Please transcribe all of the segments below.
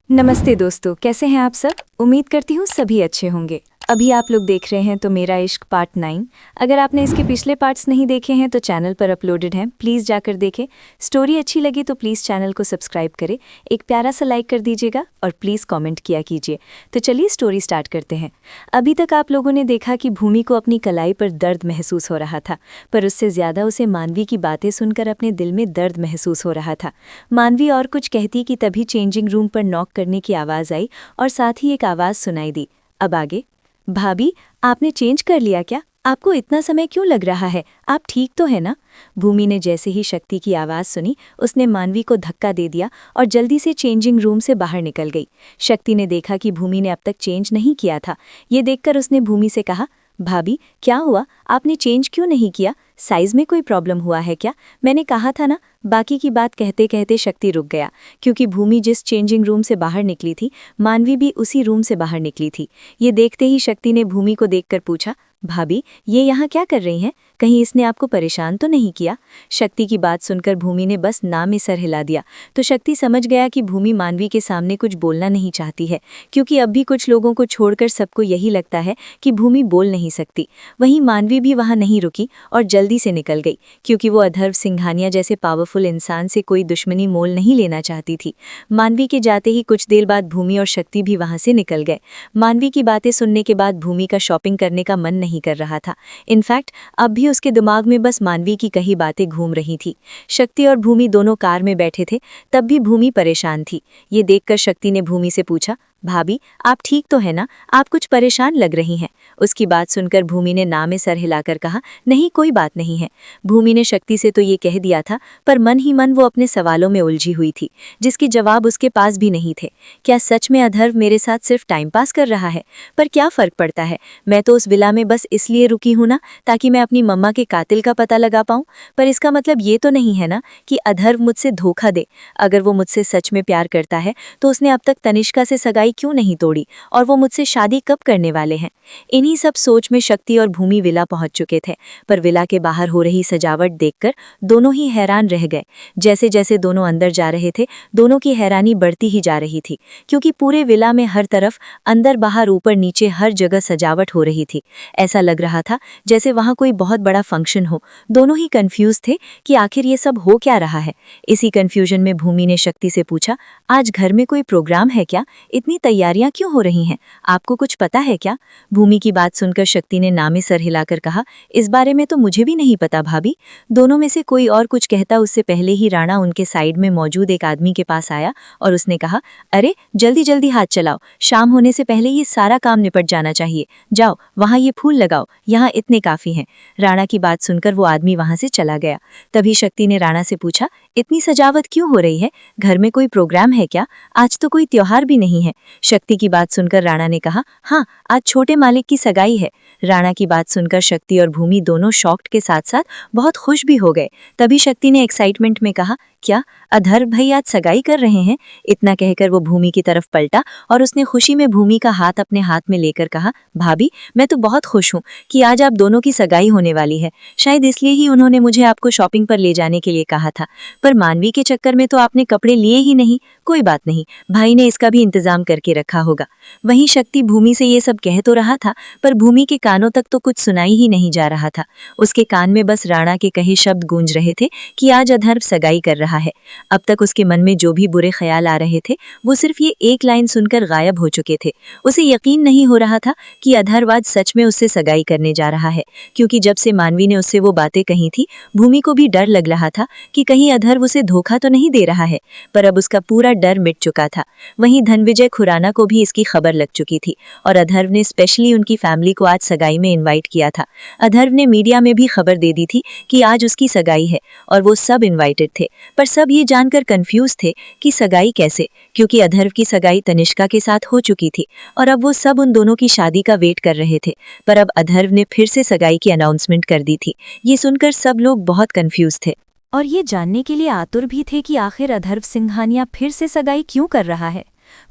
नमस्ते दोस्तों, कैसे हैं आप सब। उम्मीद करती हूँ सभी अच्छे होंगे। अभी आप लोग देख रहे हैं तो मेरा इश्क पार्ट 9। अगर आपने इसके पिछले पार्ट्स नहीं देखे हैं तो चैनल पर अपलोडेड हैं, प्लीज़ जाकर देखें। स्टोरी अच्छी लगी तो प्लीज़ चैनल को सब्सक्राइब करें, एक प्यारा सा लाइक कर दीजिएगा और प्लीज़ कमेंट किया कीजिए। तो चलिए स्टोरी स्टार्ट करते हैं। अभी तक आप लोगों ने देखा कि भूमि को अपनी कलाई पर दर्द महसूस हो रहा था, पर उससे ज़्यादा उसे मानवी की बातें सुनकर अपने दिल में दर्द महसूस हो रहा था। मानवी और कुछ कहती कि तभी चेंजिंग रूम पर नॉक करने की आवाज़ आई और साथ ही एक आवाज़ सुनाई दी। अब आगे। भाभी, आपने चेंज कर लिया क्या? आपको इतना समय क्यों लग रहा है? आप ठीक तो है ना? भूमि ने जैसे ही शक्ति की आवाज़ सुनी, उसने मानवी को धक्का दे दिया और जल्दी से चेंजिंग रूम से बाहर निकल गई। शक्ति ने देखा कि भूमि ने अब तक चेंज नहीं किया था। ये देखकर उसने भूमि से कहा, भाभी क्या हुआ, आपने चेंज क्यों नहीं किया? साइज़ में कोई प्रॉब्लम हुआ है क्या? मैंने कहा था ना। बाकी की बात कहते कहते शक्ति रुक गया, क्योंकि भूमि जिस चेंजिंग रूम से बाहर निकली थी, मानवी भी उसी रूम से बाहर निकली थी। ये देखते ही शक्ति ने भूमि को देखकर पूछा, भाभी ये यहाँ क्या कर रही हैं? कहीं इसने आपको परेशान तो नहीं किया? शक्ति की बात सुनकर भूमि ने बस ना में सर हिला दिया। तो शक्ति समझ गया कि भूमि मानवी के सामने कुछ बोलना नहीं चाहती है, क्योंकि अब भी कुछ लोगों को छोड़कर सबको यही लगता है कि भूमि बोल नहीं सकती। वहीं मानवी भी वहाँ नहीं रुकी और जल्दी से निकल गई, क्योंकि वो अधर्व सिंघानिया जैसे पावरफुल इंसान से कोई दुश्मनी मोल नहीं लेना चाहती थी। मानवी के जाते ही कुछ देर बाद भूमि और शक्ति भी वहाँ से निकल गए। मानवी की बातें सुनने के बाद भूमि का शॉपिंग करने का मन नहीं कर रहा था। इनफैक्ट अब भी उसके दिमाग में बस मानवी की कही बातें घूम रही थी। शक्ति और भूमि दोनों कार में बैठे थे, तब भी भूमि परेशान थी। ये देखकर शक्ति ने भूमि से पूछा, भाभी आप ठीक तो है ना? आप कुछ परेशान लग रही हैं। उसकी बात सुनकर भूमि ने ना में सर हिलाकर कहा, नहीं कोई बात नहीं है। भूमि ने शक्ति से तो ये कह दिया था, पर मन ही मन वो अपने सवालों में उलझी हुई थी, जिसके जवाब उसके पास भी नहीं थे। क्या सच में अधर्व मेरे साथ सिर्फ टाइम पास कर रहा है? पर क्या फर्क पड़ता है? मैं तो उस विला में बस इसलिए रुकी हूं ना, ताकि मैं अपनी मम्मा के कातिल का पता लगा पाऊं। पर इसका मतलब ये तो नहीं है ना कि अधर्व मुझसे धोखा दे। अगर वो मुझसे सच में प्यार करता है तो उसने अब तक तनिष्का से सगाई क्यों नहीं तोड़ी, और वो मुझसे शादी कब करने वाले हैं? इन्हीं सब सोच में शक्ति और भूमि विला पहुंच चुके थे, पर विला के बाहर हो रही सजावट देखकर दोनों ही हैरान रह गए। जैसे जैसे दोनों अंदर जा रहे थे, दोनों की हैरानी बढ़ती ही जा रही थी, क्योंकि पूरे विला में हर तरफ अंदर बाहर ऊपर नीचे हर जगह सजावट हो रही थी। ऐसा लग रहा था जैसे वहां कोई बहुत बड़ा फंक्शन हो। दोनों ही कंफ्यूज थे कि आखिर ये सब हो क्या रहा है। इसी कंफ्यूजन में भूमि ने शक्ति से पूछा, आज घर में कोई प्रोग्राम है क्या? इतनी तैयारियां क्यों हो रही हैं? आपको कुछ पता है क्या? भूमि की बात सुनकर शक्ति ने ना में सर हिलाकर कहा, इस बारे में तो मुझे भी नहीं पता भाभी। दोनों में से कोई और कुछ कहता उससे पहले ही राणा उनके साइड में मौजूद एक आदमी के पास आया और उसने कहा, अरे जल्दी जल्दी हाथ चलाओ, शाम होने से पहले ये सारा काम निपट जाना चाहिए। जाओ वहाँ ये फूल लगाओ, यहाँ इतने काफी हैं। राणा की बात सुनकर वो आदमी वहाँ से चला गया। तभी शक्ति ने राणा से पूछा, इतनी सजावट क्यों हो रही है? घर में कोई प्रोग्राम है क्या? आज तो कोई त्योहार भी नहीं है। शक्ति की बात सुनकर राणा ने कहा, हाँ आज छोटे मालिक की सगाई है। राणा की बात सुनकर शक्ति और भूमि दोनों शॉक्ड के साथ साथ बहुत खुश भी हो गए। तभी शक्ति ने एक्साइटमेंट में कहा, क्या अधर्व भाई आज सगाई कर रहे हैं? इतना कहकर वो भूमि की तरफ पलटा और उसने खुशी में भूमि का हाथ अपने हाथ में लेकर कहा, भाभी मैं तो बहुत खुश हूँ कि आज आप दोनों की सगाई होने वाली है। शायद इसलिए ही उन्होंने मुझे आपको शॉपिंग पर ले जाने के लिए कहा था, पर मानवी के चक्कर में तो आपने कपड़े लिए ही नहीं। कोई बात नहीं, भाई ने इसका भी इंतजाम करके रखा होगा। वहीं शक्ति भूमि से ये सब कह तो रहा था, पर भूमि के कानों तक तो कुछ सुनाई ही नहीं जा रहा था। उसके कान में बस राणा के कहे शब्द गूंज रहे थे कि आज अधर्व सगाई कर रहा है। अब तक उसके मन में जो भी बुरे ख्याल आ रहे थे, वो सिर्फ ये एक लाइन सुनकर गायब हो चुके थे। उसे यकीन नहीं हो रहा था कि अधर्व आज सच में उससे सगाई करने जा रहा है, क्योंकि जब से मानवी ने उससे वो बातें कही थी, भूमि को भी डर लग रहा था कि कहीं अधर्व उसे धोखा तो नहीं दे रहा है। पर अब उसका पूरा डर मिट चुका था। वहीं धनविजय खुराना को भी इसकी खबर लग चुकी थी और अधर्व ने स्पेशली उनकी फैमिली को आज सगाई में इनवाइट किया था। अधर्व ने मीडिया में भी खबर दे दी थी कि आज उसकी सगाई है और वो सब इनवाइटेड थे, पर सब ये जानकर कंफ्यूज थे कि सगाई कैसे, क्योंकि अधर्व की सगाई तनिष्का के साथ हो चुकी थी और अब वो सब उन दोनों की शादी का वेट कर रहे थे। पर अब अधर्व ने फिर से सगाई की अनाउंसमेंट कर दी थी। ये सुनकर सब लोग बहुत कंफ्यूज थे और ये जानने के लिए आतुर भी थे कि आखिर अधर्व सिंघानिया फिर से सगाई क्यों कर रहा है।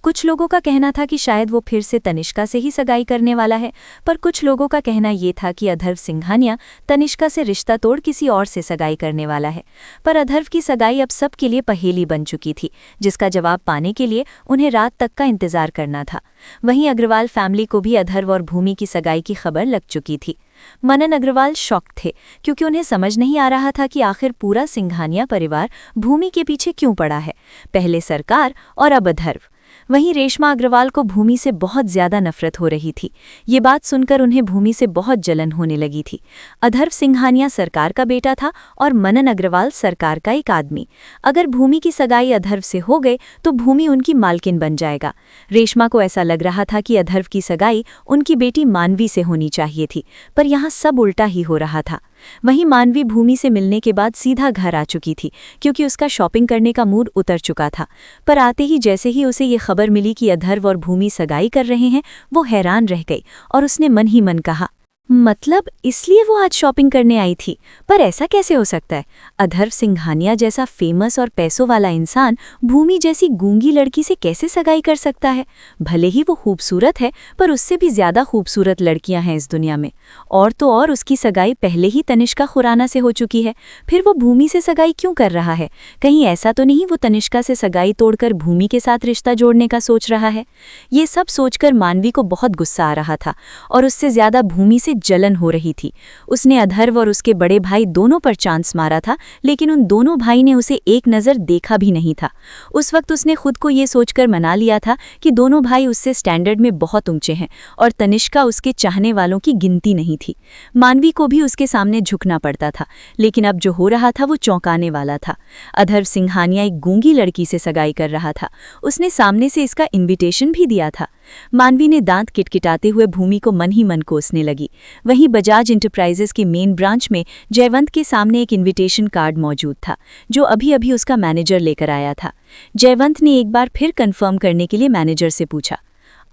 कुछ लोगों का कहना था कि शायद वो फिर से तनिष्का से ही सगाई करने वाला है, पर कुछ लोगों का कहना ये था कि अथर्व सिंघानिया तनिष्का से रिश्ता तोड़ किसी और से सगाई करने वाला है। पर अथर्व की सगाई अब सबके लिए पहेली बन चुकी थी, जिसका जवाब पाने के लिए उन्हें रात तक का इंतजार करना था। वहीं अग्रवाल फैमिली को भी अथर्व और भूमि की सगाई की खबर लग चुकी थी। मनन अग्रवाल शॉक थे, क्योंकि उन्हें समझ नहीं आ रहा था कि आखिर पूरा सिंघानिया परिवार भूमि के पीछे क्यों पड़ा है, पहले सरकार और अब अथर्व। वहीं रेशमा अग्रवाल को भूमि से बहुत ज्यादा नफरत हो रही थी। ये बात सुनकर उन्हें भूमि से बहुत जलन होने लगी थी। अथर्व सिंघानिया सरकार का बेटा था और मनन अग्रवाल सरकार का एक आदमी। अगर भूमि की सगाई अथर्व से हो गई तो भूमि उनकी मालकिन बन जाएगा। रेशमा को ऐसा लग रहा था कि अथर्व की सगाई उनकी बेटी मानवी से होनी चाहिए थी, पर यहाँ सब उल्टा ही हो रहा था। वहीं मानवी भूमि से मिलने के बाद सीधा घर आ चुकी थी, क्योंकि उसका शॉपिंग करने का मूड उतर चुका था। पर आते ही जैसे ही उसे ये खबर मिली कि अथर्व और भूमि सगाई कर रहे हैं, वो हैरान रह गई और उसने मन ही मन कहा, मतलब इसलिए वो आज शॉपिंग करने आई थी? पर ऐसा कैसे हो सकता है? अथर्व सिंघानिया जैसा फेमस और पैसों वाला इंसान भूमि जैसी गूंगी लड़की से कैसे सगाई कर सकता है? भले ही वो खूबसूरत है, पर उससे भी ज्यादा खूबसूरत लड़कियां हैं इस दुनिया में। और तो और उसकी सगाई पहले ही तनिष्का खुराना से हो चुकी है, फिर वो भूमि से सगाई क्यों कर रहा है? कहीं ऐसा तो नहीं वो तनिष्का से सगाई तोड़कर भूमि के साथ रिश्ता जोड़ने का सोच रहा है? ये सब सोचकर मानवी को बहुत गुस्सा आ रहा था और उससे ज्यादा भूमि से जलन हो रही थी। उसने अथर्व और उसके बड़े भाई दोनों पर चांस मारा था, लेकिन उन दोनों भाई ने उसे एक नज़र देखा भी नहीं था। उस वक्त उसने खुद को ये सोचकर मना लिया था कि दोनों भाई उससे स्टैंडर्ड में बहुत ऊंचे हैं और तनिष्का उसके चाहने वालों की गिनती नहीं थी। मानवी को भी उसके सामने झुकना पड़ता था, लेकिन अब जो हो रहा था वो चौंकाने वाला था। अथर्व सिंघानिया एक गूंगी लड़की से सगाई कर रहा था। उसने सामने से इसका इन्विटेशन भी दिया था। मानवी ने दांत किटकिटाते हुए भूमि को मन ही मन कोसने लगी। वहीं बजाज इंटरप्राइजेस के मेन ब्रांच में जयवंत के सामने एक इनविटेशन कार्ड मौजूद था, जो अभी अभी उसका मैनेजर लेकर आया था। जयवंत ने एक बार फिर कंफर्म करने के लिए मैनेजर से पूछा,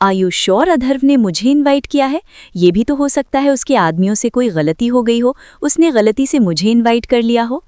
आर यू श्योर अथर्व ने मुझे इनवाइट किया है? ये भी तो हो सकता है उसके आदमियों से कोई गलती हो गई हो, उसने गलती से मुझे इनवाइट कर लिया हो।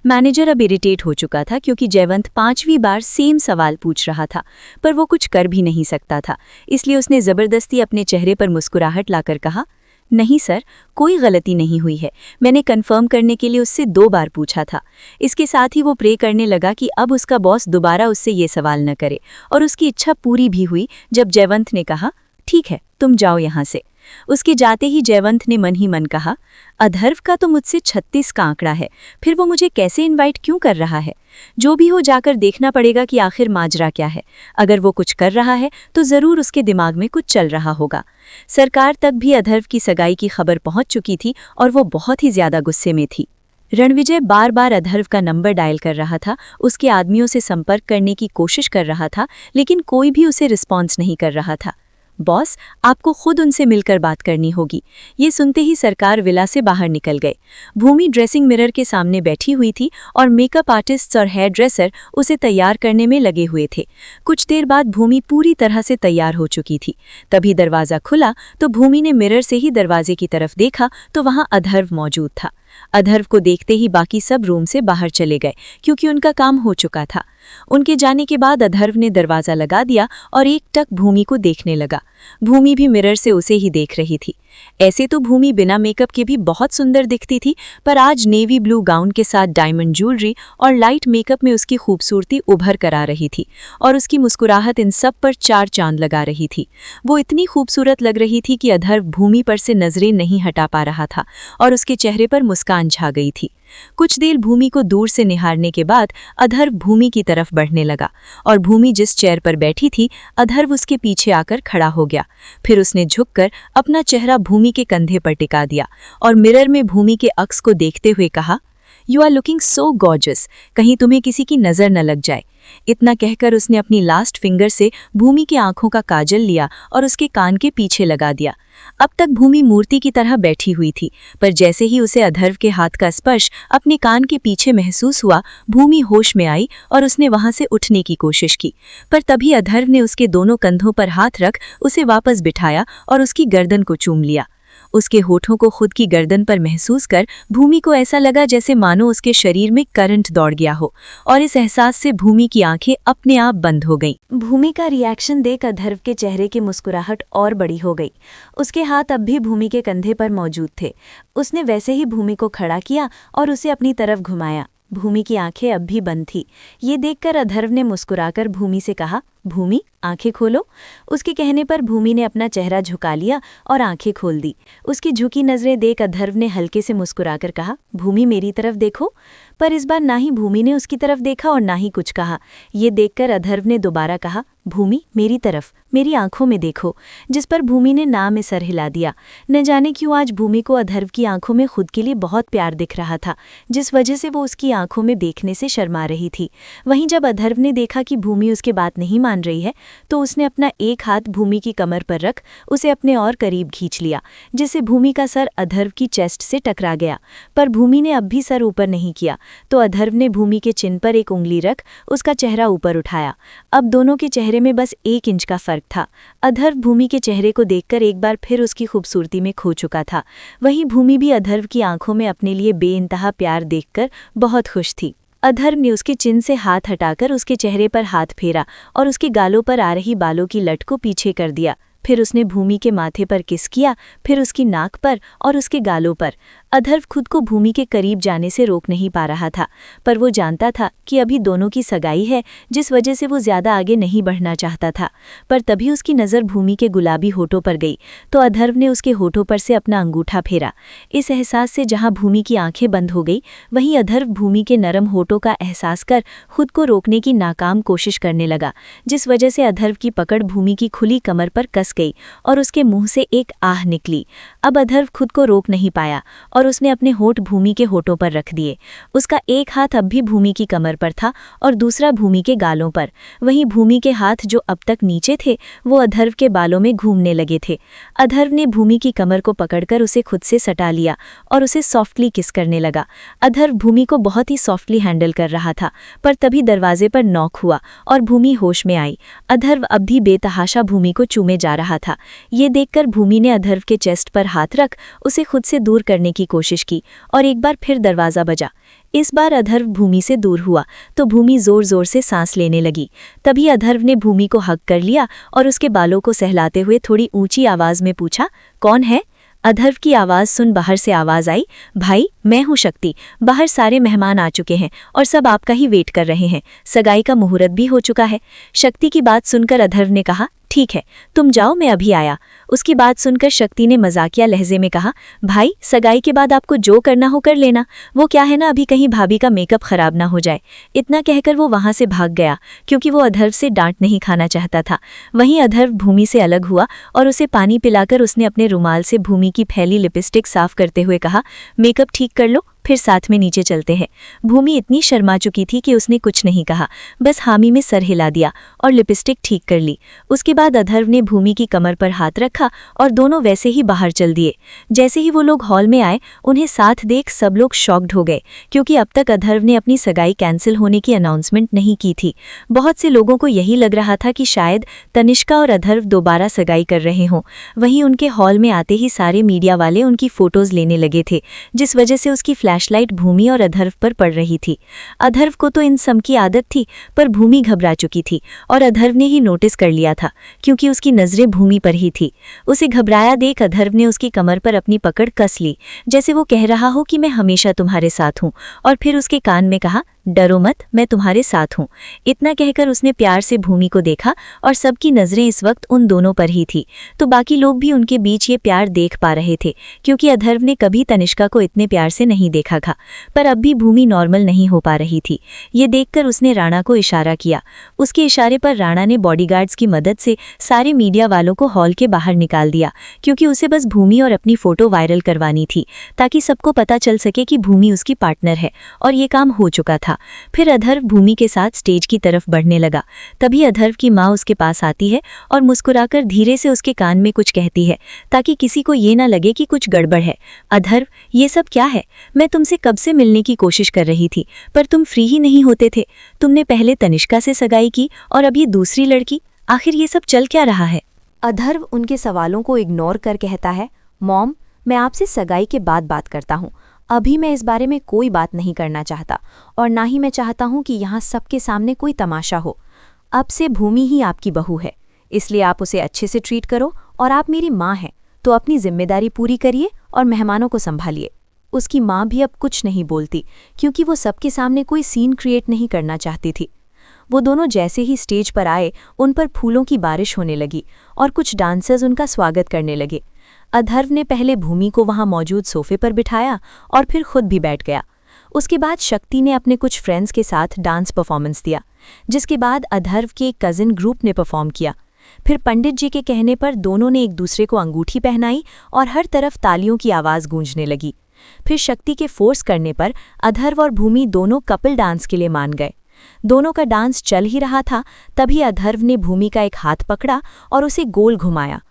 मैनेजर अब इरिटेट हो चुका था, क्योंकि जयवंत 5वीं बार सेम सवाल पूछ रहा था, पर वो कुछ कर भी नहीं सकता था। इसलिए उसने जबरदस्ती अपने चेहरे पर मुस्कुराहट लाकर कहा, नहीं सर, कोई गलती नहीं हुई है। मैंने कंफर्म करने के लिए उससे 2 बार पूछा था। इसके साथ ही वो प्रे करने लगा कि अब उसका बॉस दोबारा उससे ये सवाल न करे, और उसकी इच्छा पूरी भी हुई जब जयवंत ने कहा, ठीक है, तुम जाओ यहाँ से। उसके जाते ही जयवंत ने मन ही मन कहा, अथर्व का तो मुझसे 36 का आंकड़ा है, फिर वो मुझे कैसे इनवाइट क्यों कर रहा है? जो भी हो, जाकर देखना पड़ेगा कि आखिर माजरा क्या है। अगर वो कुछ कर रहा है तो जरूर उसके दिमाग में कुछ चल रहा होगा। सरकार तक भी अथर्व की सगाई की खबर पहुंच चुकी थी और वो बहुत ही ज्यादा गुस्से में थी। रणविजय बार बार अथर्व का नंबर डायल कर रहा था, उसके आदमियों से संपर्क करने की कोशिश कर रहा था, लेकिन कोई भी उसे रिस्पॉन्स नहीं कर रहा था। बॉस, आपको खुद उनसे मिलकर बात करनी होगी। ये सुनते ही सरकार विला से बाहर निकल गए। भूमि ड्रेसिंग मिरर के सामने बैठी हुई थी और मेकअप आर्टिस्ट और हेयर ड्रेसर उसे तैयार करने में लगे हुए थे। कुछ देर बाद भूमि पूरी तरह से तैयार हो चुकी थी। तभी दरवाज़ा खुला तो भूमि ने मिरर से ही दरवाजे की तरफ देखा तो वहाँ अथर्व मौजूद था। अथर्व को देखते ही बाकी सब रूम से बाहर चले गए, क्योंकि उनका काम हो चुका था। उनके जाने के बाद अथर्व ने दरवाज़ा लगा दिया और एकटक भूमि को देखने लगा। भूमि भी मिरर से उसे ही देख रही थी। ऐसे तो भूमि बिना मेकअप के भी बहुत सुंदर दिखती थी, पर आज नेवी ब्लू गाउन के साथ डायमंड ज्वेलरी और लाइट मेकअप में उसकी खूबसूरती उभर कर आ रही थी और उसकी मुस्कुराहट इन सब पर 4 चांद लगा रही थी। वो इतनी खूबसूरत लग रही थी कि अथर्व भूमि पर से नजरें नहीं हटा पा रहा था और उसके चेहरे पर मुस्कान छा गई थी। कुछ देर भूमि को दूर से निहारने के बाद अथर्व भूमि की तरफ बढ़ने लगा और भूमि जिस चेयर पर बैठी थी, अथर्व उसके पीछे आकर खड़ा हो गया। फिर उसने झुककर अपना चेहरा भूमि के कंधे पर टिका दिया और मिरर में भूमि के अक्स को देखते हुए कहा, you are looking so gorgeous, कहीं तुम्हें किसी की नज़र न लग जाए। इतना कहकर उसने अपनी लास्ट फिंगर से भूमि की आंखों का काजल लिया और उसके कान के पीछे लगा दिया। अब तक भूमि मूर्ति की तरह बैठी हुई थी, पर जैसे ही उसे अथर्व के हाथ का स्पर्श अपने कान के पीछे महसूस हुआ, भूमि होश में आई और उसने वहां से उठने की कोशिश की। पर तभी अथर्व ने उसके दोनों कंधों पर हाथ रख उसे वापस बिठाया और उसकी गर्दन को चूम लिया। उसके होठों को खुद की गर्दन पर महसूस कर भूमि को ऐसा लगा जैसे मानो उसके शरीर में करंट दौड़ गया हो, और इस एहसास से भूमि की आंखें अपने आप बंद हो गईं। भूमि का रिएक्शन देख अधर्व के चेहरे की मुस्कुराहट और बड़ी हो गई। उसके हाथ अब भी भूमि के कंधे पर मौजूद थे। उसने वैसे ही भूमि को खड़ा किया और उसे अपनी तरफ घुमाया। भूमि की आंखें अब भी बंद थी। ये देखकर अधर्व ने मुस्कुराकर भूमि से कहा, भूमि, आंखें खोलो। उसके कहने पर भूमि ने अपना चेहरा झुका लिया और आंखें खोल दी। उसकी झुकी नजरें देख अधर्व ने हल्के से मुस्कुराकर कहा, भूमि, मेरी तरफ देखो। पर इस बार ना ही भूमि ने उसकी तरफ देखा और ना ही कुछ कहा। ये देखकर अधर्व ने दोबारा कहा, भूमि, मेरी तरफ, मेरी आंखों में देखो। जिस पर भूमि ने ना में सर हिला दिया। न जाने क्यों आज भूमि को अधर्व की आंखों में खुद के लिए बहुत प्यार दिख रहा था, जिस वजह से वो उसकी आंखों में देखने से शर्मा रही थी। वहीं जब अधर्व ने देखा कि भूमि उसकी बात नहीं मान रही है, तो उसने अपना एक हाथ भूमि की कमर पर रख उसे अपने और करीब खींच लिया, जिससे भूमि का सर अधर्व की चेस्ट से टकरा गया। पर भूमि ने अब भी सर ऊपर नहीं किया, तो अधर्व ने भूमि के चिन पर एक उंगली रख उसका चेहरा ऊपर उठाया। अब दोनों के चेहरे में बस 1 इंच का फर्क था। अधर्व भूमि के चेहरे को देखकर एक बार फिर उसकी खूबसूरती में खो चुका था। वहीं भूमि भी अधर्व की आंखों में अपने लिए बेइंतहा प्यार देखकर बहुत खुश थी। अधर्व ने उसके चिन से हाथ हटाकर उसके चेहरे पर हाथ फेरा और उसके गालों पर आ रही बालों की लट को पीछे कर दिया। फिर उसने भूमि के माथे पर किस किया, फिर उसकी नाक पर और उसके गालों पर। अधर्व खुद को भूमि के करीब जाने से रोक नहीं पा रहा था, पर वो जानता था कि अभी दोनों की सगाई है, जिस वजह से वो ज्यादा आगे नहीं बढ़ना चाहता था। पर तभी उसकी नज़र भूमि के गुलाबी होठों पर गई, तो अधर्व ने उसके होठों पर से अपना अंगूठा फेरा। इस एहसास से जहाँ भूमि की आंखें बंद हो गई, वहीं अधर्व भूमि के नरम होठों का एहसास कर खुद को रोकने की नाकाम कोशिश करने लगा, जिस वजह से अधर्व की पकड़ भूमि की खुली कमर पर कस गई और उसके मुंह से एक आह निकली। अब अधर्व खुद को रोक नहीं पाया और उसने अपने होठ भूमि के होठों पर रख दिए। उसका एक हाथ अब भी भूमि की कमर पर था और दूसरा भूमि के गालों पर। वहीं भूमि के हाथ जो अब तक नीचे थे, वो अधर्व के बालों में घूमने लगे थे। अधर्व ने भूमि की कमर को पकड़कर उसे खुद से सटा लिया और उसे सॉफ्टली किस करने लगा। अधर्व भूमि को बहुत ही सॉफ्टली हैंडल कर रहा था, पर तभी दरवाजे पर नॉक हुआ और भूमि होश में आई। अधर्व अब भी बेतहाशा भूमि को चूमे जा रहा था। ये देखकर भूमि ने अधर्व के चेस्ट पर हाथ रख उसे खुद से दूर करने की कोशिश की और एक बार फिर दरवाजा बजा। इस बार अधर्व भूमि से दूर हुआ तो भूमि जोर जोर से सांस लेने लगी। तभी अधर्व ने भूमि को हग कर लिया और उसके बालों को सहलाते हुए थोड़ी ऊंची आवाज में पूछा, कौन है? अधर्व की आवाज सुन बाहर से आवाज आई, भाई, मैं हूँ शक्ति। बाहर सारे मेहमान आ चुके हैं और सब आपका ही वेट कर रहे हैं। सगाई का मुहूर्त भी हो चुका है। शक्ति की बात सुनकर अधर्व ने कहा, ठीक है, तुम जाओ, मैं अभी आया। उसकी बात सुनकर शक्ति ने मजाकिया लहजे में कहा, भाई, सगाई के बाद आपको जो करना हो कर लेना। वो क्या है ना, अभी कहीं भाभी का मेकअप खराब ना हो जाए। इतना कहकर वो वहां से भाग गया, क्योंकि वो अधर्व से डांट नहीं खाना चाहता था। वहीं अधर्व भूमि से अलग हुआ और उसे पानी पिलाकर उसने अपने रुमाल से भूमि की फैली लिपस्टिक साफ करते हुए कहा, मेकअप ठीक कर लो, फिर साथ में नीचे चलते हैं। भूमि इतनी शर्मा चुकी थी कि उसने कुछ नहीं कहा, बस हामी में सर हिला दिया और लिपस्टिक ठीक कर ली। उसके बाद अधर्व ने भूमि की कमर पर हाथ रखा और दोनों वैसे ही बाहर चल दिए। जैसे ही वो लोग हॉल में आए, उन्हें साथ देख सब लोग शॉक्ड हो गए, क्योंकि अब तक अधर्व ने अपनी सगाई कैंसिल होने की अनाउंसमेंट नहीं की थी। बहुत से लोगों को यही लग रहा था कि शायद तनिष्का और अधर्व दोबारा सगाई कर रहे हों। वहीं उनके हॉल में आते ही सारे मीडिया वाले उनकी फोटोज लेने लगे थे, जिस वजह से उसकी फ्लैशलाइट भूमि और अधर्व पर पड़ रही थी। अधर्व को तो इन सब की आदत थी, पर भूमि घबरा चुकी थी और अधर्व ने ही नोटिस कर लिया था, क्योंकि उसकी नजरें भूमि पर ही थी। उसे घबराया देख अधर्व ने उसकी कमर पर अपनी पकड़ कस ली, जैसे वो कह रहा हो कि मैं हमेशा तुम्हारे साथ हूँ, और फिर उसके कान में कहा, डरो मत, मैं तुम्हारे साथ हूँ। इतना कहकर उसने प्यार से भूमि को देखा और सबकी नजरें इस वक्त उन दोनों पर ही थी। तो बाकी लोग भी उनके बीच ये प्यार देख पा रहे थे, क्योंकि अधर्व ने कभी तनिष्का को इतने प्यार से नहीं देखा था। पर अब भी भूमि नॉर्मल नहीं हो पा रही थी। ये देखकर उसने राणा को इशारा किया। उसके इशारे पर राणा ने बॉडीगार्ड्स की मदद से सारे मीडिया वालों को हॉल के बाहर निकाल दिया, क्योंकि उसे बस भूमि और अपनी फोटो वायरल करवानी थी, ताकि सबको पता चल सके कि भूमि उसकी पार्टनर है, और ये काम हो चुका था। फिर अधर्व भूमि के साथ स्टेज की तरफ बढ़ने लगा। तभी अधर्व की माँ उसके पास आती है और मुस्कुराकर धीरे से उसके कान में कुछ कहती है, ताकि किसी को ये ना लगे कि कुछ गड़बड़ है। अधर्व, ये सब क्या है? मैं तुमसे कब से मिलने की कोशिश कर रही थी, पर तुम फ्री ही नहीं होते थे। तुमने पहले तनिष्का से सगाई की और अब ये दूसरी लड़की, आखिर ये सब चल क्या रहा है? अधर्व उनके सवालों को इग्नोर कर कहता है, मॉम, मैं आपसे सगाई के बाद बात करता हूँ। अभी मैं इस बारे में कोई बात नहीं करना चाहता और ना ही मैं चाहता हूँ कि यहाँ सबके सामने कोई तमाशा हो। अब से भूमि ही आपकी बहू है, इसलिए आप उसे अच्छे से ट्रीट करो और आप मेरी माँ हैं तो अपनी जिम्मेदारी पूरी करिए और मेहमानों को संभालिए। उसकी माँ भी अब कुछ नहीं बोलती क्योंकि वो सबके सामने कोई सीन क्रिएट नहीं करना चाहती थी। वो दोनों जैसे ही स्टेज पर आए उन पर फूलों की बारिश होने लगी और कुछ डांसर्स उनका स्वागत करने लगे। अधर्व ने पहले भूमि को वहां मौजूद सोफे पर बिठाया और फिर खुद भी बैठ गया। उसके बाद शक्ति ने अपने कुछ फ्रेंड्स के साथ डांस परफॉर्मेंस दिया, जिसके बाद अधर्व के एक कजिन ग्रुप ने परफॉर्म किया। फिर पंडित जी के कहने पर दोनों ने एक दूसरे को अंगूठी पहनाई और हर तरफ तालियों की आवाज़ गूंजने लगी। फिर शक्ति के फोर्स करने पर अधर्व और भूमि दोनों कपल डांस के लिए मान गए। दोनों का डांस चल ही रहा था, तभी अधर्व ने भूमि का एक हाथ पकड़ा और उसे गोल घुमाया।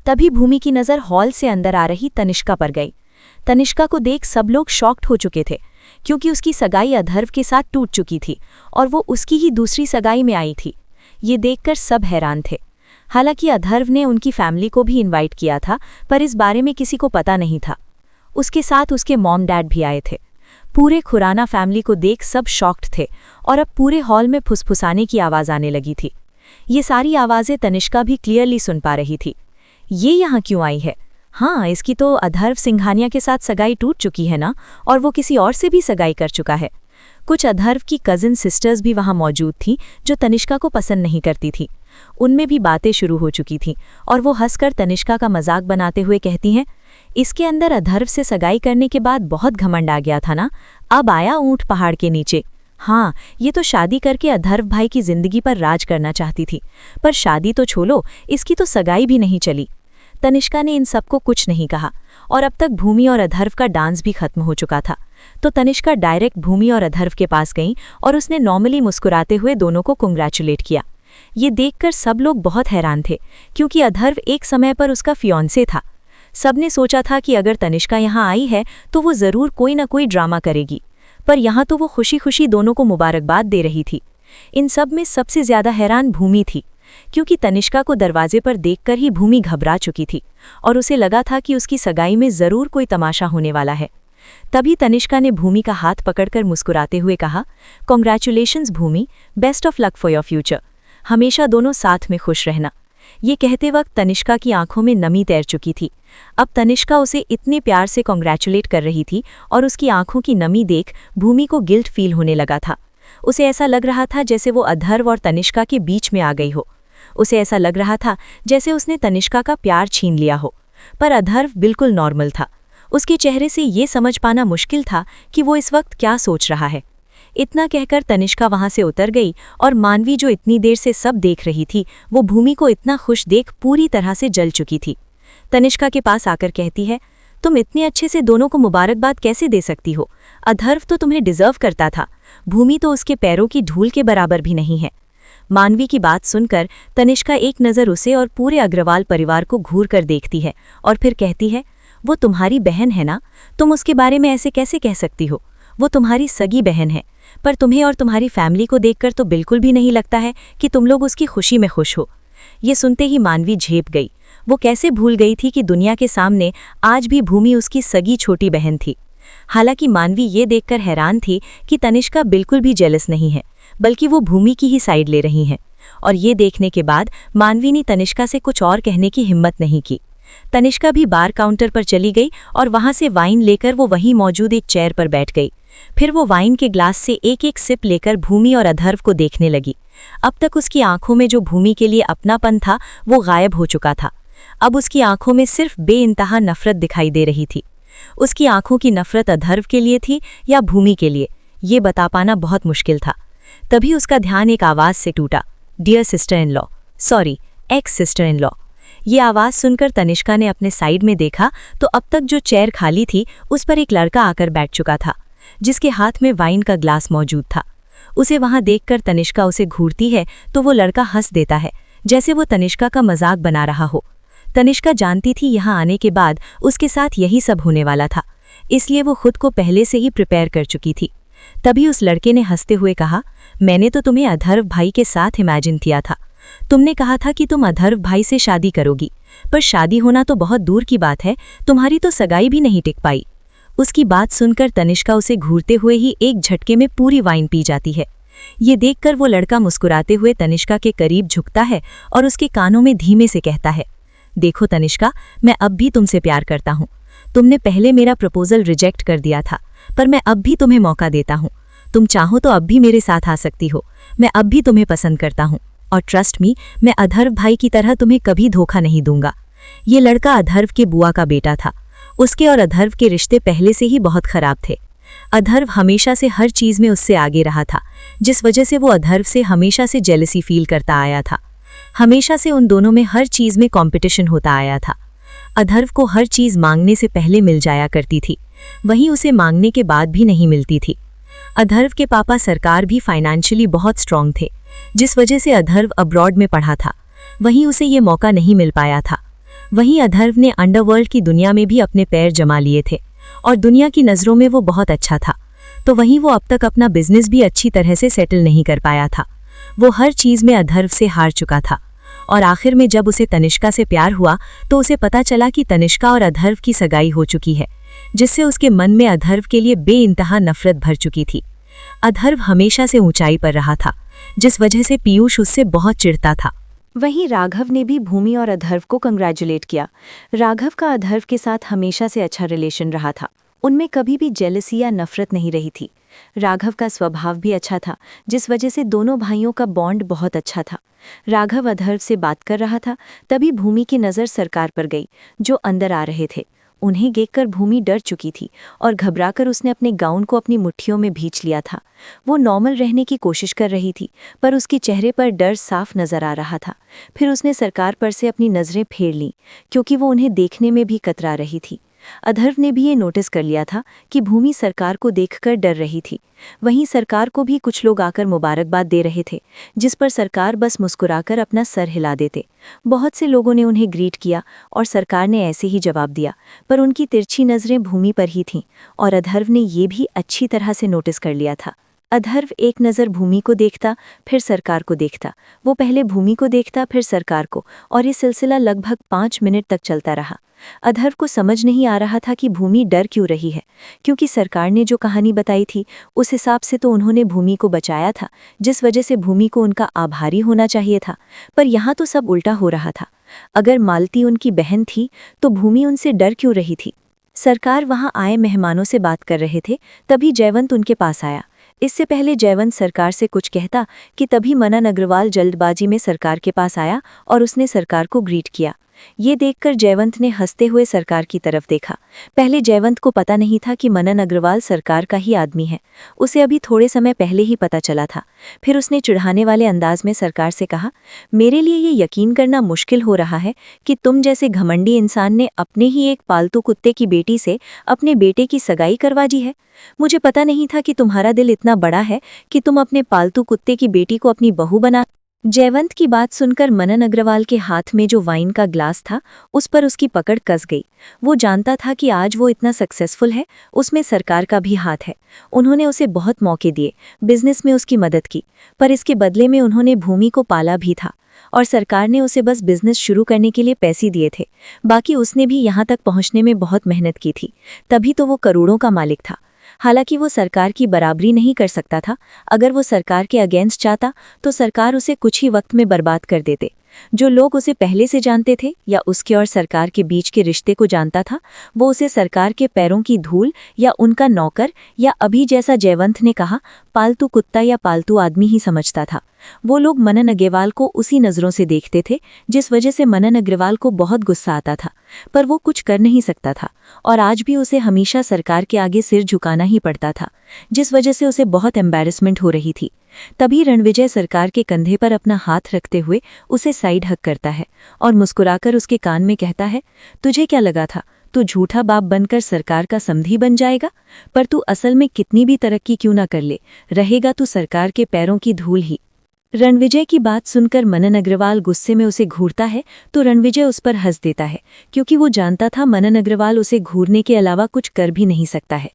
तभी भूमि की नज़र हॉल से अंदर आ रही तनिष्का पर गई। तनिष्का को देख सब लोग शॉक्ड हो चुके थे क्योंकि उसकी सगाई अधर्व के साथ टूट चुकी थी और वो उसकी ही दूसरी सगाई में आई थी। ये देखकर सब हैरान थे। हालांकि अधर्व ने उनकी फैमिली को भी इनवाइट किया था, पर इस बारे में किसी को पता नहीं था। उसके साथ उसके मॉम डैड भी आए थे। पूरे खुराना फैमिली को देख सब शॉक्ड थे और अब पूरे हॉल में फुसफुसाने की आवाज़ आने लगी थी। ये सारी आवाज़ें तनिष्का भी क्लियरली सुन पा रही थी। ये यहाँ क्यों आई है? हाँ, इसकी तो अधर्व सिंघानिया के साथ सगाई टूट चुकी है ना, और वो किसी और से भी सगाई कर चुका है। कुछ अधर्व की कजिन सिस्टर्स भी वहाँ मौजूद थीं जो तनिष्का को पसंद नहीं करती थी। उनमें भी बातें शुरू हो चुकी थीं और वो हंसकर तनिष्का का मजाक बनाते हुए कहती हैं, इसके अंदर अधर्व से सगाई करने के बाद बहुत घमंड आ गया था ना, अब आया ऊंट पहाड़ के नीचे। हाँ, ये तो शादी करके अधर्व भाई की जिंदगी पर राज करना चाहती थी, पर शादी तो छोड़ो, इसकी तो सगाई भी नहीं चली। तनिष्का ने इन सबको कुछ नहीं कहा और अब तक भूमि और अधर्व का डांस भी खत्म हो चुका था। तो तनिष्का डायरेक्ट भूमि और अधर्व के पास गई और उसने नॉर्मली मुस्कुराते हुए दोनों को कंग्रेचुलेट किया। ये देखकर सब लोग बहुत हैरान थे क्योंकि अधर्व एक समय पर उसका फियांसे था। सबने सोचा था कि अगर तनिष्का यहाँ आई है तो वो ज़रूर कोई ना कोई ड्रामा करेगी, पर यहाँ तो वो खुशी खुशी दोनों को मुबारकबाद दे रही थी। इन सब में सबसे ज़्यादा हैरान भूमि थी क्योंकि तनिष्का को दरवाजे पर देखकर ही भूमि घबरा चुकी थी और उसे लगा था कि उसकी सगाई में ज़रूर कोई तमाशा होने वाला है। तभी तनिष्का ने भूमि का हाथ पकड़कर मुस्कुराते हुए कहा, congratulations Bhumi, best of luck for your future, हमेशा दोनों साथ में खुश रहना। ये कहते वक्त तनिष्का की आंखों में नमी तैर चुकी थी। अब तनिष्का उसे इतने प्यार से कॉन्ग्रेचुलेट कर रही थी और उसकी आंखों की नमी देख भूमि को गिल्ट फील होने लगा था। उसे ऐसा लग रहा था जैसे वो अधर्व और तनिष्का के बीच में आ गई हो। उसे ऐसा लग रहा था जैसे उसने तनिष्का का प्यार छीन लिया हो, पर अधर्व बिल्कुल नॉर्मल था। उसके चेहरे से ये समझ पाना मुश्किल था कि वो इस वक्त क्या सोच रहा है। इतना कहकर तनिष्का वहां से उतर गई और मानवी, जो इतनी देर से सब देख रही थी, वो भूमि को इतना खुश देख पूरी तरह से जल चुकी थी। तनिष्का के पास आकर कहती है, तुम इतने अच्छे से दोनों को मुबारकबाद कैसे दे सकती हो? अधर्व तो तुम्हें डिजर्व करता था, भूमि तो उसके पैरों की धूल के बराबर भी नहीं है। मानवी की बात सुनकर तनिष्का एक नज़र उसे और पूरे अग्रवाल परिवार को घूर कर देखती है और फिर कहती है, वो तुम्हारी बहन है ना, तुम उसके बारे में ऐसे कैसे कह सकती हो? वो तुम्हारी सगी बहन है, पर तुम्हें और तुम्हारी फैमिली को देखकर तो बिल्कुल भी नहीं लगता है कि तुम लोग उसकी खुशी में खुश हो। ये सुनते ही मानवी झेप गई। वो कैसे भूल गई थी कि दुनिया के सामने आज भी भूमि उसकी सगी छोटी बहन थी। हालांकि मानवी ये देखकर हैरान थी कि तनिष्का बिल्कुल भी जेलस नहीं है, बल्कि वो भूमि की ही साइड ले रही हैं। और ये देखने के बाद मानवी ने तनिष्का से कुछ और कहने की हिम्मत नहीं की। तनिष्का भी बार काउंटर पर चली गई और वहां से वाइन लेकर वो वहीं मौजूद एक चेयर पर बैठ गई। फिर वो वाइन के ग्लास से एक एक सिप लेकर भूमि और अधर्व को देखने लगी। अब तक उसकी आंखों में जो भूमि के लिए अपनापन था वो गायब हो चुका था। अब उसकी आंखों में सिर्फ बेइंतहा नफरत दिखाई दे रही थी। उसकी आंखों की नफरत अधर्व के लिए थी या भूमि के लिए, ये बता पाना बहुत मुश्किल था। तभी उसका ध्यान एक आवाज़ से टूटा, dear sister in law, sorry ex sister in law. ये आवाज़ सुनकर तनिष्का ने अपने साइड में देखा तो अब तक जो चेयर खाली थी उस पर एक लड़का आकर बैठ चुका था, जिसके हाथ में वाइन का ग्लास मौजूद था। उसे वहां देखकर तनिष्का उसे घूरती है तो वो लड़का हंस देता है, जैसे वो तनिष्का का मजाक बना रहा हो। तनिष्का जानती थी यहाँ आने के बाद उसके साथ यही सब होने वाला था, इसलिए वो खुद को पहले से ही प्रिपेयर कर चुकी थी। तभी उस लड़के ने हंसते हुए कहा, मैंने तो तुम्हें अधर्व भाई के साथ इमेजिन किया था, तुमने कहा था कि तुम अधर्व भाई से शादी करोगी, पर शादी होना तो बहुत दूर की बात है, तुम्हारी तो सगाई भी नहीं टिक पाई। उसकी बात सुनकर तनिष्का उसे घूरते हुए ही एक झटके में पूरी वाइन पी जाती है। ये देखकर वो लड़का मुस्कुराते हुए तनिष्का के करीब झुकता है और उसके कानों में धीमे से कहता है, देखो तनिष्का, मैं अब भी तुमसे प्यार करता हूँ। तुमने पहले मेरा प्रपोजल रिजेक्ट कर दिया था, पर मैं अब भी तुम्हें मौका देता हूँ। तुम चाहो तो अब भी मेरे साथ आ सकती हो। मैं अब भी तुम्हें पसंद करता हूँ, और ट्रस्ट मी, मैं अधर्व भाई की तरह तुम्हें कभी धोखा नहीं दूंगा। ये लड़का अधर्व के बुआ का बेटा था। उसके और अधर्व के रिश्ते पहले से ही बहुत खराब थे। अधर्व हमेशा से हर चीज में उससे आगे रहा था, जिस वजह से वो अधर्व से हमेशा से जेलसी फील करता आया था। हमेशा से उन दोनों में हर चीज में कंपटीशन होता आया था। अधर्व को हर चीज मांगने से पहले मिल जाया करती थी, वहीं उसे मांगने के बाद भी नहीं मिलती थी। अधर्व के पापा सरकार भी फाइनेंशियली बहुत स्ट्रांग थे, जिस वजह से अधर्व अब्रॉड में पढ़ा था, वहीं उसे ये मौका नहीं मिल पाया था। वहीं अधर्व ने अंडरवर्ल्ड की दुनिया में भी अपने पैर जमा लिए थे, और दुनिया की नज़रों में वो बहुत अच्छा था। तो वहीं वो अब तक अपना बिजनेस भी अच्छी तरह से सेटल नहीं कर पाया था। वो हर चीज़ में अधर्व से हार चुका था, और आखिर में जब उसे तनिष्का से प्यार हुआ तो उसे पता चला कि तनिष्का और अधर्व की सगाई हो चुकी है, जिससे उसके मन में अधर्व के लिए बेइंतहा नफरत भर चुकी थी। अधर्व हमेशा से ऊंचाई पर रहा था, जिस वजह से पीयूष उससे बहुत चिढ़ता था। वहीं राघव ने भी भूमि और अधर्व को कंग्रेचुलेट किया। राघव का अधर्व के साथ हमेशा से अच्छा रिलेशन रहा था, उनमें कभी भी जेलसी या नफरत नहीं रही थी। राघव का स्वभाव भी अच्छा था, जिस वजह से दोनों भाइयों का बॉन्ड बहुत अच्छा था। राघव अधर्व से बात कर रहा था, तभी भूमि की नज़र सरकार पर गई, जो अंदर आ रहे थे। उन्हें देखकर भूमि डर चुकी थी और घबराकर उसने अपने गाउन को अपनी मुट्ठियों में भींच लिया था। वो नॉर्मल रहने की कोशिश कर रही थी, पर उसके चेहरे पर डर साफ नजर आ रहा था। फिर उसने सरकार पर से अपनी नज़रें फेर लीं, क्योंकि वो उन्हें देखने में भी कतरा रही थी। अधर्व ने भी ये नोटिस कर लिया था कि भूमि सरकार को देखकर डर रही थी। वहीं सरकार को भी कुछ लोग आकर मुबारकबाद दे रहे थे, जिस पर सरकार बस मुस्कुराकर अपना सर हिला देते। बहुत से लोगों ने उन्हें ग्रीट किया और सरकार ने ऐसे ही जवाब दिया, पर उनकी तिरछी नज़रें भूमि पर ही थीं, और अधर्व ने ये भी अच्छी तरह से नोटिस कर लिया था। अधर्व एक नज़र भूमि को देखता, फिर सरकार को देखता। वो पहले भूमि को देखता, फिर सरकार को, और ये सिलसिला लगभग 5 मिनट तक चलता रहा। अधर्व को समझ नहीं आ रहा था कि भूमि डर क्यों रही है, क्योंकि सरकार ने जो कहानी बताई थी उस हिसाब से तो उन्होंने भूमि को बचाया था, जिस वजह से भूमि को उनका आभारी होना चाहिए था। पर यहाँ तो सब उल्टा हो रहा था। अगर मालती उनकी बहन थी तो भूमि उनसे डर क्यों रही थी? सरकार वहाँ आए मेहमानों से बात कर रहे थे, तभी जयवंत उनके पास आया। इससे पहले जयवंत सरकार से कुछ कहता कि तभी मनन अग्रवाल जल्दबाजी में सरकार के पास आया और उसने सरकार को ग्रीट किया। ये देखकर जयवंत ने हंसते हुए सरकार की तरफ देखा। पहले जयवंत को पता नहीं था कि मनन अग्रवाल सरकार का ही आदमी है, उसे अभी थोड़े समय पहले ही पता चला था। फिर उसने चिढ़ाने वाले अंदाज में सरकार से कहा, मेरे लिए ये यकीन करना मुश्किल हो रहा है कि तुम जैसे घमंडी इंसान ने अपने ही एक पालतू कुत्ते की बेटी से अपने बेटे की सगाई करवा दी है। मुझे पता नहीं था कि तुम्हारा दिल इतना बड़ा है कि तुम अपने पालतू कुत्ते की बेटी को अपनी बहू बना। जयवंत की बात सुनकर मनन अग्रवाल के हाथ में जो वाइन का ग्लास था उस पर उसकी पकड़ कस गई। वो जानता था कि आज वो इतना सक्सेसफुल है, उसमें सरकार का भी हाथ है। उन्होंने उसे बहुत मौके दिए, बिजनेस में उसकी मदद की, पर इसके बदले में उन्होंने भूमि को पाला भी था, और सरकार ने उसे बस बिजनेस शुरू करने के लिए पैसे दिए थे। बाकी उसने भी यहाँ तक पहुँचने में बहुत मेहनत की थी, तभी तो वो करोड़ों का मालिक था। हालांकि वो सरकार की बराबरी नहीं कर सकता था। अगर वो सरकार के अगेंस्ट चाहता तो सरकार उसे कुछ ही वक्त में बर्बाद कर देते। जो लोग उसे पहले से जानते थे या उसके और सरकार के बीच के रिश्ते को जानता था, वो उसे सरकार के पैरों की धूल या उनका नौकर, या अभी जैसा जयवंत ने कहा, पालतू कुत्ता या पालतू आदमी ही समझता था। वो लोग मनन अग्रवाल को उसी नज़रों से देखते थे, जिस वजह से मनन अग्रवाल को बहुत गुस्सा आता था, पर वो कुछ कर नहीं सकता था, और आज भी उसे हमेशा सरकार के आगे सिर झुकाना ही पड़ता था, जिस वजह से उसे बहुत एम्बैरेसमेंट हो रही थी। तभी रणविजय सरकार के कंधे पर अपना हाथ रखते हुए उसे साइड हक करता है और मुस्कुराकर उसके कान में कहता है, तुझे क्या लगा था तू झूठा बाप बनकर सरकार का समधी बन जाएगा? पर तू असल में कितनी भी तरक्की क्यों ना कर ले, रहेगा तू सरकार के पैरों की धूल ही। रणविजय की बात सुनकर मनन अग्रवाल गुस्से में उसे घूरता है तो रणविजय उस पर हंस देता है, क्योंकि वो जानता था मनन अग्रवाल उसे घूरने के अलावा कुछ कर भी नहीं सकता है।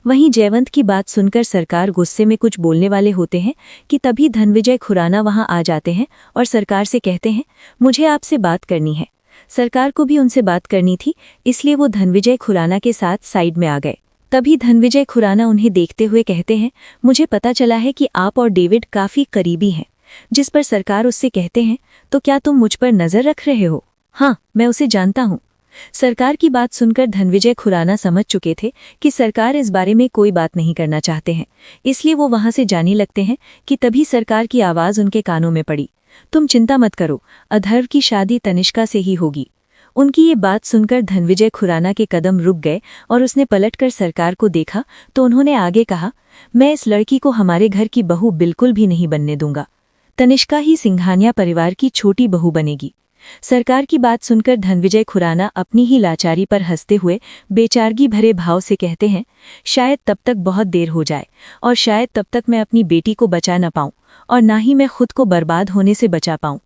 वहीं जयवंत की बात सुनकर सरकार गुस्से में कुछ बोलने वाले होते हैं कि तभी धनविजय खुराना वहां आ जाते हैं और सरकार से कहते हैं, मुझे आपसे बात करनी है। सरकार को भी उनसे बात करनी थी, इसलिए वो धनविजय खुराना के साथ साइड में आ गए। तभी धनविजय खुराना उन्हें देखते हुए कहते हैं, मुझे पता चला है कि आप और डेविड काफी करीबी हैं। जिस पर सरकार उससे कहते हैं, तो क्या तुम मुझ पर नजर रख रहे हो? हाँ, मैं उसे जानता हूँ। सरकार की बात सुनकर धनविजय खुराना समझ चुके थे कि सरकार इस बारे में कोई बात नहीं करना चाहते हैं, इसलिए वो वहां से जाने लगते हैं कि तभी सरकार की आवाज उनके कानों में पड़ी, तुम चिंता मत करो, अधर्व की शादी तनिष्का से ही होगी। उनकी ये बात सुनकर धनविजय खुराना के कदम रुक गए और उसने पलटकर सरकार को देखा तो उन्होंने आगे कहा, मैं इस लड़की को हमारे घर की बहू बिल्कुल भी नहीं बनने दूंगा। तनिष्का ही सिंघानिया परिवार की छोटी बहू बनेगी। सरकार की बात सुनकर धनविजय खुराना अपनी ही लाचारी पर हंसते हुए बेचारगी भरे भाव से कहते हैं, शायद तब तक बहुत देर हो जाए और शायद तब तक मैं अपनी बेटी को बचा न पाऊं और ना ही मैं खुद को बर्बाद होने से बचा पाऊं।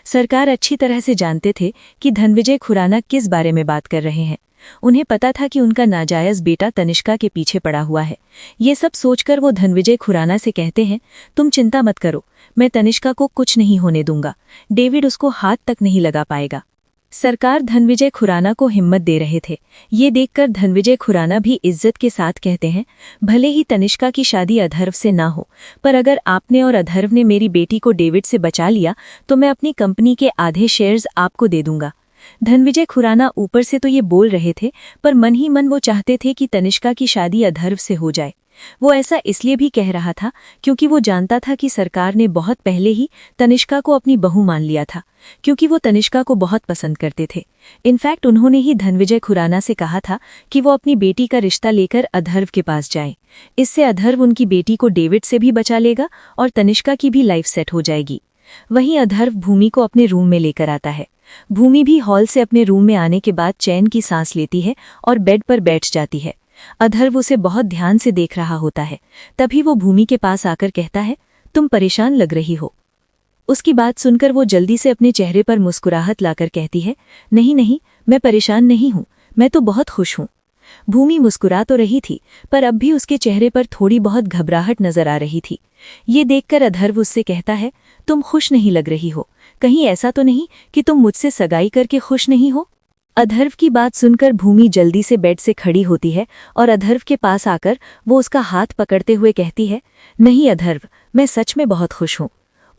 सरकार अच्छी तरह से जानते थे कि धनविजय खुराना किस बारे में बात कर रहे हैं। उन्हें पता था कि उनका नाजायज बेटा तनिष्का के पीछे पड़ा हुआ है। ये सब सोचकर वो धनविजय खुराना से कहते हैं, तुम चिंता मत करो, मैं तनिष्का को कुछ नहीं होने दूंगा, डेविड उसको हाथ तक नहीं लगा पाएगा। सरकार धनविजय खुराना को हिम्मत दे रहे थे। ये देखकर धनविजय खुराना भी इज्जत के साथ कहते हैं, भले ही तनिष्का की शादी अधर्व से ना हो, पर अगर आपने और अधर्व ने मेरी बेटी को डेविड से बचा लिया तो मैं अपनी कंपनी के आधे शेयर्स आपको दे दूंगा। धनविजय खुराना ऊपर से तो ये बोल रहे थे, पर मन ही मन वो चाहते थे कि तनिष्का की शादी अधर्व से हो जाए। वो ऐसा इसलिए भी कह रहा था क्योंकि वो जानता था कि सरकार ने बहुत पहले ही तनिष्का को अपनी बहू मान लिया था, क्योंकि वो तनिष्का को बहुत पसंद करते थे। इनफैक्ट उन्होंने ही धनविजय खुराना से कहा था कि वो अपनी बेटी का रिश्ता लेकर अधर्व के पास जाएं। इससे अधर्व उनकी बेटी को डेविड से भी बचा लेगा और तनिष्का की भी लाइफ सेट हो जाएगी। वहीं अधर्व भूमि को अपने रूम में लेकर आता है। भूमि भी हॉल से अपने रूम में आने के बाद चैन की सांस लेती है और बेड पर बैठ जाती है। अधर्व उसे बहुत ध्यान से देख रहा होता है। तभी वो भूमि के पास आकर कहता है, तुम परेशान लग रही हो। उसकी बात सुनकर वो जल्दी से अपने चेहरे पर मुस्कुराहट लाकर कहती है, नहीं नहीं, मैं परेशान नहीं हूँ, मैं तो बहुत खुश हूँ। भूमि मुस्कुरा तो रही थी, पर अब भी उसके चेहरे पर थोड़ी बहुत घबराहट नजर आ रही थी। ये देखकर अधर्व उससे कहता है, तुम खुश नहीं लग रही हो, कहीं ऐसा तो नहीं कि तुम मुझसे सगाई करके खुश नहीं हो? अधर्व की बात सुनकर भूमि जल्दी से बेड से खड़ी होती है और अधर्व के पास आकर वो उसका हाथ पकड़ते हुए कहती है, नहीं अधर्व, मैं सच में बहुत खुश हूँ।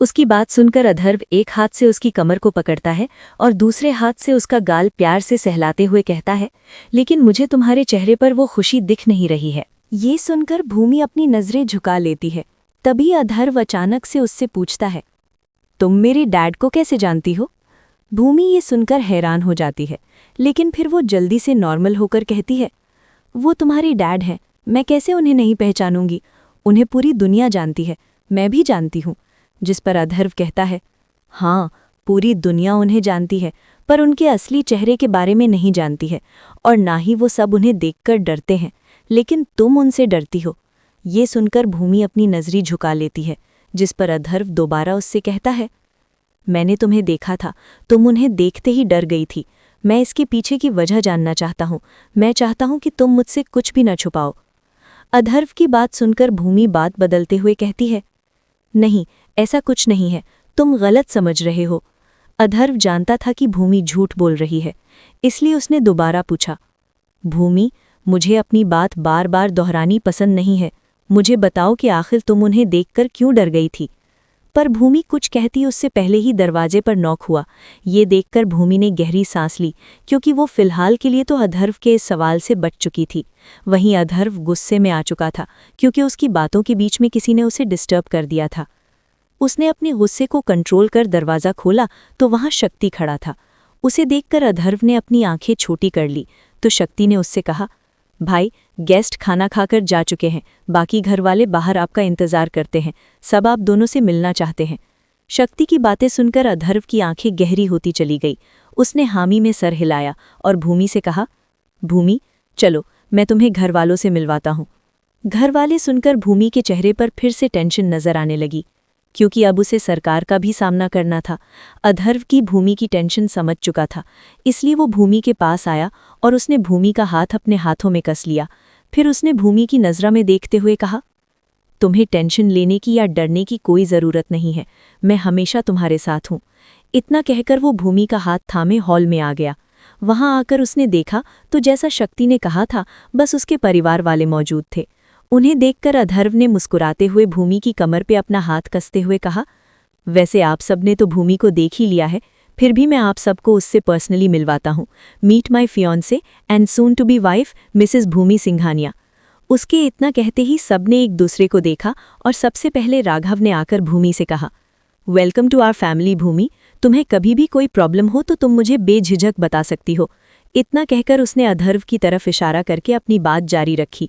उसकी बात सुनकर अधर्व एक हाथ से उसकी कमर को पकड़ता है और दूसरे हाथ से उसका गाल प्यार से सहलाते हुए कहता है, लेकिन मुझे तुम्हारे चेहरे पर वो खुशी दिख नहीं रही है। ये सुनकर भूमि अपनी नजरें झुका लेती है। तभी अधर्व अचानक से उससे पूछता है, तुम मेरे डैड को कैसे जानती हो? भूमि ये सुनकर हैरान हो जाती है, लेकिन फिर वो जल्दी से नॉर्मल होकर कहती है, वो तुम्हारी डैड हैं, मैं कैसे उन्हें नहीं पहचानूंगी? उन्हें पूरी दुनिया जानती है, मैं भी जानती हूँ। जिस पर अधर्व कहता है, हाँ, पूरी दुनिया उन्हें जानती है, पर उनके असली चेहरे के बारे में नहीं जानती है और ना ही वो सब उन्हें देखकर डरते हैं, लेकिन तुम उनसे डरती हो। ये सुनकर भूमि अपनी नजरी झुका लेती है, जिस पर अधर्व दोबारा उससे कहता है, मैंने तुम्हें देखा था, तुम उन्हें देखते ही डर गई थी। मैं इसके पीछे की वजह जानना चाहता हूँ। मैं चाहता हूँ कि तुम मुझसे कुछ भी न छुपाओ। अधर्व की बात सुनकर भूमि बात बदलते हुए कहती है, नहीं, ऐसा कुछ नहीं है, तुम गलत समझ रहे हो। अधर्व जानता था कि भूमि झूठ बोल रही है, इसलिए उसने दोबारा पूछा, भूमि, मुझे अपनी बात बार बार दोहरानी पसंद नहीं है, मुझे बताओ कि आखिर तुम उन्हें देखकर क्यों डर गई थी? पर भूमि कुछ कहती उससे पहले ही दरवाजे पर नॉक हुआ। ये देखकर भूमि ने गहरी सांस ली, क्योंकि वो फिलहाल के लिए तो अधर्व के इस सवाल से बच चुकी थी। वहीं अधर्व गुस्से में आ चुका था, क्योंकि उसकी बातों के बीच में किसी ने उसे डिस्टर्ब कर दिया था। उसने अपने गुस्से को कंट्रोल कर दरवाज़ा खोला तो वहाँ शक्ति खड़ा था। उसे देखकर अधर्व ने अपनी आंखें छोटी कर ली तो शक्ति ने उससे कहा, भाई, गेस्ट खाना खाकर जा चुके हैं, बाकी घर वाले बाहर आपका इंतजार करते हैं, सब आप दोनों से मिलना चाहते हैं। शक्ति की बातें सुनकर अधर्व की आंखें गहरी होती चली गई। उसने हामी में सर हिलाया और भूमि से कहा, भूमि, चलो, मैं तुम्हें घर वालों से मिलवाता हूँ। घर वाले सुनकर भूमि के चेहरे पर फिर से टेंशन नजर आने लगी, क्योंकि अब उसे सरकार का भी सामना करना था। अधर्व की भूमि की टेंशन समझ चुका था, इसलिए वो भूमि के पास आया और उसने भूमि का हाथ अपने हाथों में कस लिया। फिर उसने भूमि की नज़रा में देखते हुए कहा, तुम्हें टेंशन लेने की या डरने की कोई ज़रूरत नहीं है, मैं हमेशा तुम्हारे साथ हूँ। इतना कहकर वो भूमि का हाथ थामे हॉल में आ गया। वहां आकर उसने देखा तो जैसा शक्ति ने कहा था, बस उसके परिवार वाले मौजूद थे। उन्हें देखकर अधर्व ने मुस्कुराते हुए भूमि की कमर पे अपना हाथ कसते हुए कहा, वैसे आप सबने तो भूमि को देख ही लिया है, फिर भी मैं आप सबको उससे पर्सनली मिलवाता हूँ। Meet my fiancée and soon to be wife Mrs Bhumi Singhania. उसके इतना कहते ही सबने एक दूसरे को देखा और सबसे पहले राघव ने आकर भूमि से कहा, वेलकम टू आवर फैमिली भूमि, तुम्हें कभी भी कोई प्रॉब्लम हो तो तुम मुझे बेझिझक बता सकती हो। इतना कहकर उसने अधर्व की तरफ इशारा करके अपनी बात जारी रखी,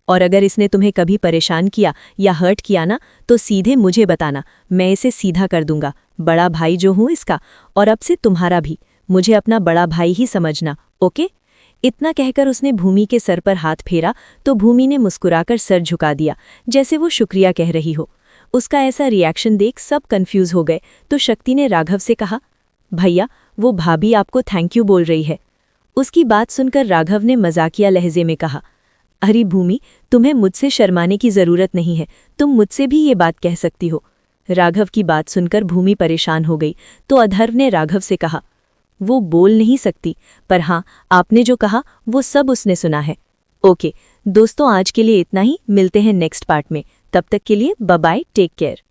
और अगर इसने तुम्हें कभी परेशान किया या हर्ट किया ना तो सीधे मुझे बताना, मैं इसे सीधा कर दूंगा। बड़ा भाई जो हूँ इसका, और अब से तुम्हारा भी, मुझे अपना बड़ा भाई ही समझना, ओके। इतना कहकर उसने भूमि के सर पर हाथ फेरा तो भूमि ने मुस्कुराकर सर झुका दिया, जैसे वो शुक्रिया कह रही हो। उसका ऐसा रिएक्शन देख सब कंफ्यूज हो गए तो शक्ति ने राघव से कहा, भैया वो भाभी आपको थैंक यू बोल रही है। उसकी बात सुनकर राघव ने मजाकिया लहजे में कहा, अरे भूमि, तुम्हें मुझसे शर्माने की जरूरत नहीं है, तुम मुझसे भी ये बात कह सकती हो। राघव की बात सुनकर भूमि परेशान हो गई तो अधर्व ने राघव से कहा, वो बोल नहीं सकती, पर हाँ, आपने जो कहा वो सब उसने सुना है। ओके दोस्तों, आज के लिए इतना ही, मिलते हैं नेक्स्ट पार्ट में। तब तक के लिए बाय बाय, टेक केयर।